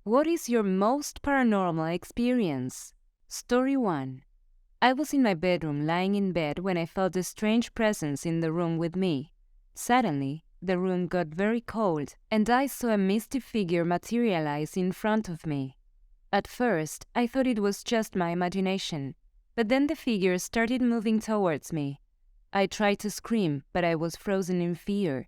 What is your most paranormal experience? Story 1. I was in my bedroom lying in bed when I felt a strange presence in the room with me. Suddenly, the room got very cold and I saw a misty figure materialize in front of me. At first, I thought it was just my imagination, but then the figure started moving towards me. I tried to scream, but I was frozen in fear.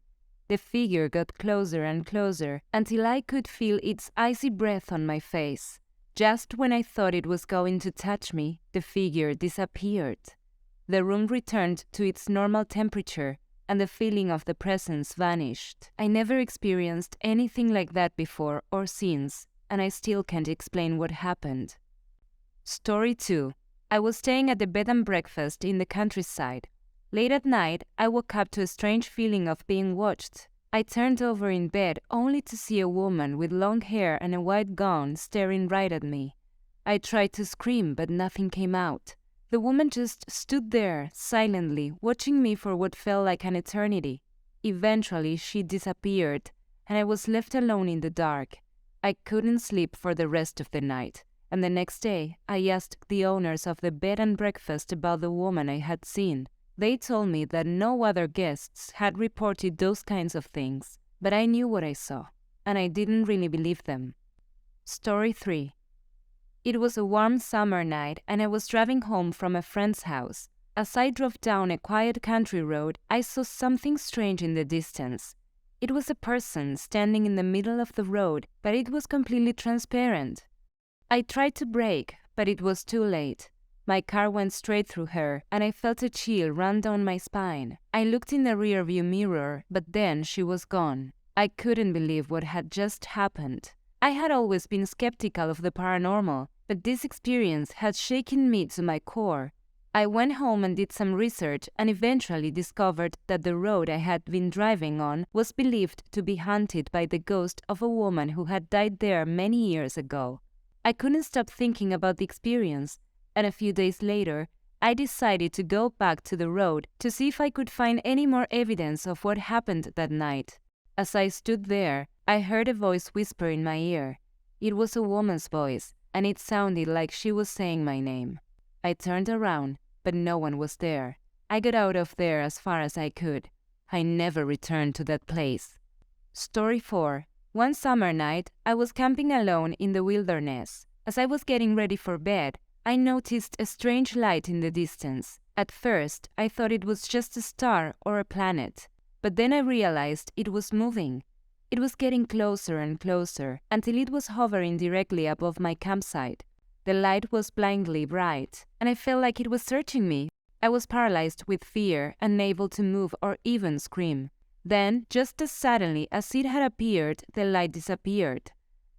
The figure got closer and closer until I could feel its icy breath on my face. Just when I thought it was going to touch me, the figure disappeared. The room returned to its normal temperature, and the feeling of the presence vanished. I never experienced anything like that before or since, and I still can't explain what happened. Story 2. I was staying at the bed and breakfast in the countryside. Late at night, I woke up to a strange feeling of being watched. I turned over in bed only to see a woman with long hair and a white gown staring right at me. I tried to scream, but nothing came out. The woman just stood there, silently, watching me for what felt like an eternity. Eventually, she disappeared, and I was left alone in the dark. I couldn't sleep for the rest of the night, and the next day, I asked the owners of the bed and breakfast about the woman I had seen. They told me that no other guests had reported those kinds of things, but I knew what I saw, and I didn't really believe them. Story 3. It was a warm summer night, and I was driving home from a friend's house. As I drove down a quiet country road, I saw something strange in the distance. It was a person standing in the middle of the road, but it was completely transparent. I tried to brake, but it was too late. My car went straight through her, and I felt a chill run down my spine. I looked in the rearview mirror, but then she was gone. I couldn't believe what had just happened. I had always been skeptical of the paranormal, but this experience had shaken me to my core. I went home and did some research and eventually discovered that the road I had been driving on was believed to be haunted by the ghost of a woman who had died there many years ago. I couldn't stop thinking about the experience, and a few days later, I decided to go back to the road to see if I could find any more evidence of what happened that night. As I stood there, I heard a voice whisper in my ear. It was a woman's voice, and it sounded like she was saying my name. I turned around, but no one was there. I got out of there as far as I could. I never returned to that place. Story 4. One summer night, I was camping alone in the wilderness. As I was getting ready for bed, I noticed a strange light in the distance. At first, I thought it was just a star or a planet, but then I realized it was moving. It was getting closer and closer until it was hovering directly above my campsite. The light was blindly bright, and I felt like it was searching me. I was paralyzed with fear, unable to move or even scream. Then, just as suddenly as it had appeared, the light disappeared.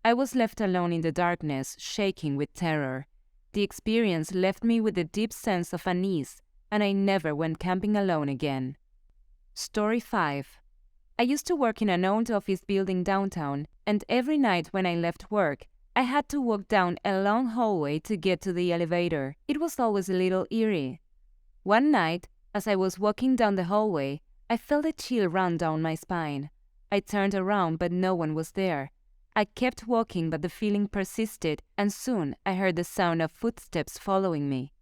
I was left alone in the darkness, shaking with terror. The experience left me with a deep sense of unease, and I never went camping alone again. Story 5. I used to work in an old office building downtown, and every night when I left work, I had to walk down a long hallway to get to the elevator. It was always a little eerie. One night, as I was walking down the hallway, I felt a chill run down my spine. I turned around, but no one was there. I kept walking, but the feeling persisted, and soon I heard the sound of footsteps following me.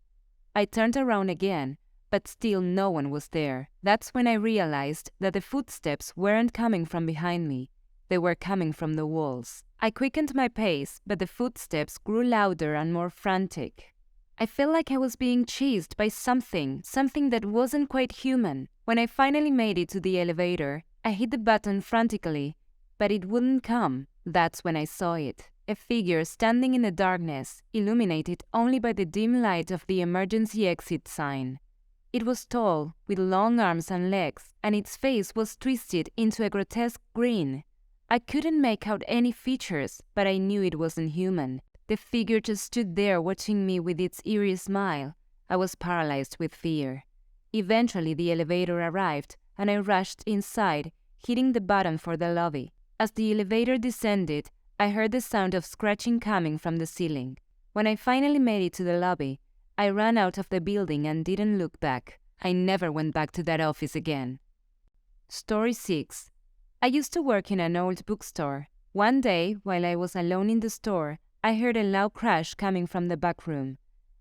I turned around again, but still no one was there. That's when I realized that the footsteps weren't coming from behind me. They were coming from the walls. I quickened my pace, but the footsteps grew louder and more frantic. I felt like I was being chased by something that wasn't quite human. When I finally made it to the elevator, I hit the button frantically, but it wouldn't come. That's when I saw it. A figure standing in the darkness, illuminated only by the dim light of the emergency exit sign. It was tall, with long arms and legs, and its face was twisted into a grotesque grin. I couldn't make out any features, but I knew it wasn't human. The figure just stood there watching me with its eerie smile. I was paralyzed with fear. Eventually the elevator arrived, and I rushed inside, hitting the button for the lobby. As the elevator descended, I heard the sound of scratching coming from the ceiling. When I finally made it to the lobby, I ran out of the building and didn't look back. I never went back to that office again. Story 6. I used to work in an old bookstore. One day, while I was alone in the store, I heard a loud crash coming from the back room.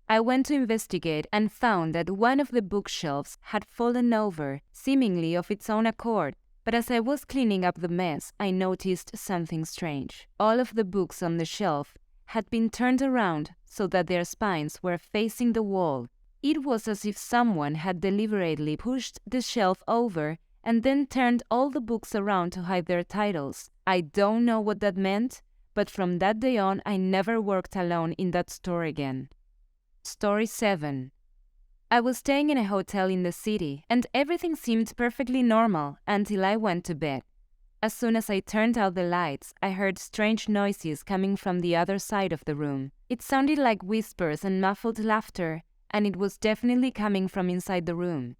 I went to investigate and found that one of the bookshelves had fallen over, seemingly of its own accord. But as I was cleaning up the mess, I noticed something strange. All of the books on the shelf had been turned around so that their spines were facing the wall. It was as if someone had deliberately pushed the shelf over and then turned all the books around to hide their titles. I don't know what that meant, but from that day on, I never worked alone in that store again. Story 7. I was staying in a hotel in the city, and everything seemed perfectly normal until I went to bed. As soon as I turned out the lights, I heard strange noises coming from the other side of the room. It sounded like whispers and muffled laughter, and it was definitely coming from inside the room.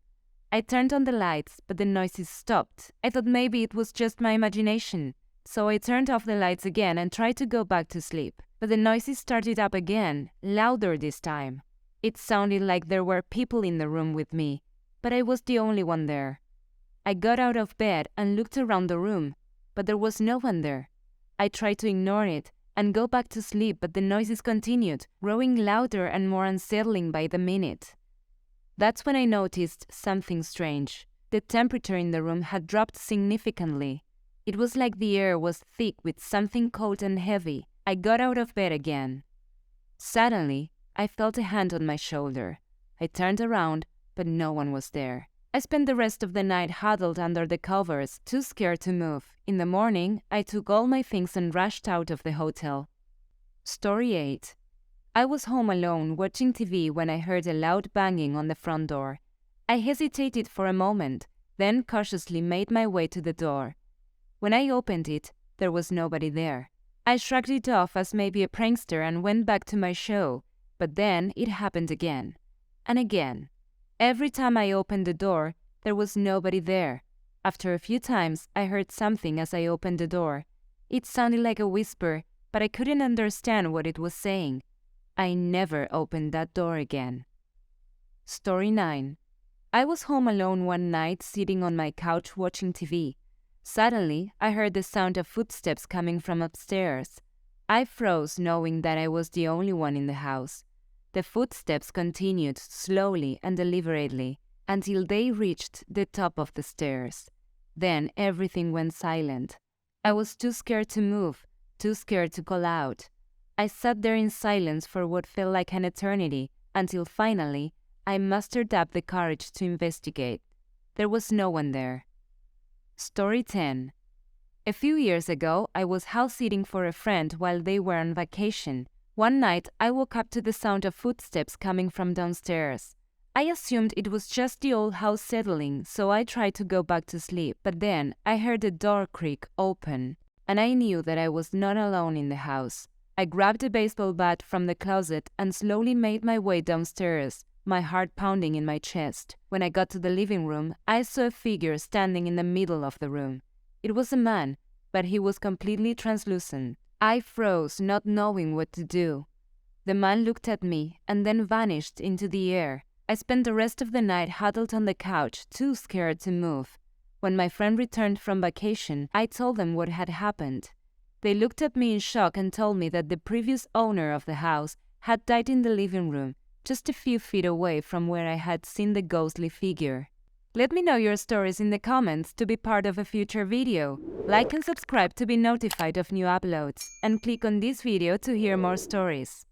I turned on the lights, but the noises stopped. I thought maybe it was just my imagination, so I turned off the lights again and tried to go back to sleep. But the noises started up again, louder this time. It sounded like there were people in the room with me, but I was the only one there. I got out of bed and looked around the room, but there was no one there. I tried to ignore it and go back to sleep, but the noises continued, growing louder and more unsettling by the minute. That's when I noticed something strange. The temperature in the room had dropped significantly. It was like the air was thick with something cold and heavy. I got out of bed again. Suddenly, I felt a hand on my shoulder. I turned around, but no one was there. I spent the rest of the night huddled under the covers, too scared to move. In the morning, I took all my things and rushed out of the hotel. Story 8. I was home alone watching TV when I heard a loud banging on the front door. I hesitated for a moment, then cautiously made my way to the door. When I opened it, there was nobody there. I shrugged it off as maybe a prankster and went back to my show, but then it happened again. And again. Every time I opened the door, there was nobody there. After a few times, I heard something as I opened the door. It sounded like a whisper, but I couldn't understand what it was saying. I never opened that door again. Story 9. I was home alone one night sitting on my couch watching TV. Suddenly, I heard the sound of footsteps coming from upstairs. I froze, knowing that I was the only one in the house. The footsteps continued slowly and deliberately until they reached the top of the stairs. Then everything went silent. I was too scared to move, too scared to call out. I sat there in silence for what felt like an eternity until finally I mustered up the courage to investigate. There was no one there. Story 10. A few years ago, I was house-sitting for a friend while they were on vacation. One night, I woke up to the sound of footsteps coming from downstairs. I assumed it was just the old house settling, so I tried to go back to sleep. But then, I heard the door creak open, and I knew that I was not alone in the house. I grabbed a baseball bat from the closet and slowly made my way downstairs, my heart pounding in my chest. When I got to the living room, I saw a figure standing in the middle of the room. It was a man, but he was completely translucent. I froze, not knowing what to do. The man looked at me and then vanished into the air. I spent the rest of the night huddled on the couch, too scared to move. When my friend returned from vacation, I told them what had happened. They looked at me in shock and told me that the previous owner of the house had died in the living room, just a few feet away from where I had seen the ghostly figure. Let me know your stories in the comments to be part of a future video. Like and subscribe to be notified of new uploads, and click on this video to hear more stories.